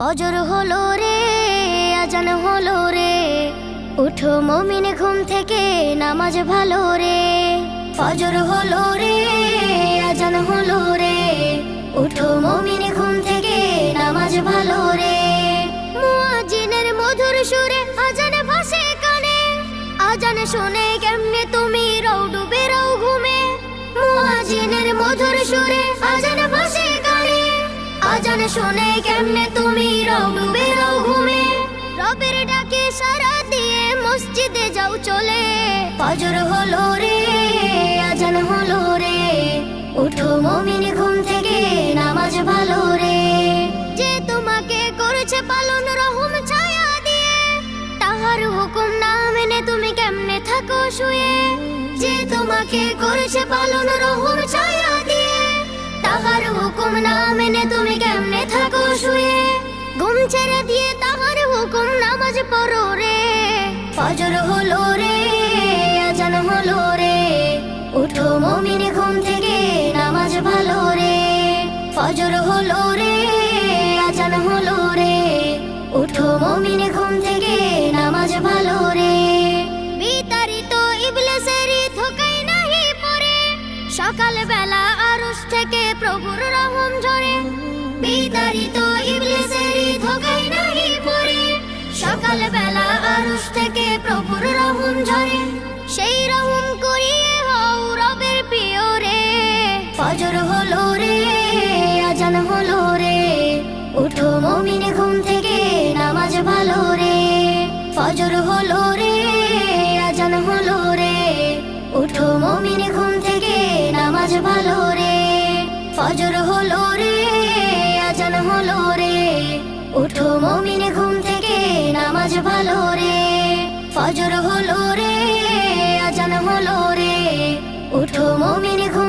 ফজর হলো রে, আজান হলো রে, উঠো মুমিন ঘুম থেকে, নামাজ ভালো রে। ফজর হলো রে, আজান হলো রে, উঠো মুমিন ঘুম থেকে, নামাজ ভালো রে। মুয়াজ্জিনের মধুর সুরে আজান ভাসে কানে, আজান শুনে কেমনে তুমি রও ডুবে রও ঘুমে। মুয়াজ্জিনের মধুর সুরে আজান ভাসে কানে, আজান শুনে কেমনে তুমি রও ডুবে রও ঘুমে। রবের ডাকে সাড়া দিয়ে মসজিদে যাও চলে। ফজর হলো রে, আজান হলো রে, উঠো মুমিন ঘুম থেকে, নামাজ ভালো রে। যে তোমাকে করেছে পালন রহম ছায়া দিয়ে, তাহার হুকুম না মেনে তুমি কেমনে থাকো শুয়ে। যে তোমাকে করেছে পালন রহম ছায়া দিয়ে, তাহার হুকুম না মেনে তুমি কেমনে থাকো শুয়ে। ঘুম ছেড়ে দিয়ে তাহার হুকুম নামাজ পড়ো রে। ফজর হলো রে, আজান হলো রে, উঠো মুমিন ঘুম থেকে, নামাজ ভালো রে। ফজর হলো রে, আজান হলো রে, উঠো মুমিন ঘুম থেকে, নামাজ ভালো রে। বিতাড়িত ইবলিসের ধোঁকায় নাহি পড়ে, সকাল বেলা আরশ থেকে প্রভুর রহম ঝরে। বিতাড়িত ইবলিসের ধোঁকায় নাহি পড়ে, সকাল বেলা আরশ থেকে প্রভুর রহম ঝরে। সেই রহম করিয়ে হও রবের প্রিয় রে। ফজর হলো রে, আজান হলো রে, উঠো মুমিন ঘুম থেকে, নামাজ ভালো রে। ফজর হলো রে, আজান হলো রে, উঠো মুমিন ঘুম থেকে, নামাজ ভালো রে। ফজর হলো রে, আজান হলো রে, উঠো মুমিন ঘুম থেকে, নামাজ ভালো রে। ফজর হলো রে, আজান হলো রে, উঠো মুমিন ঘুম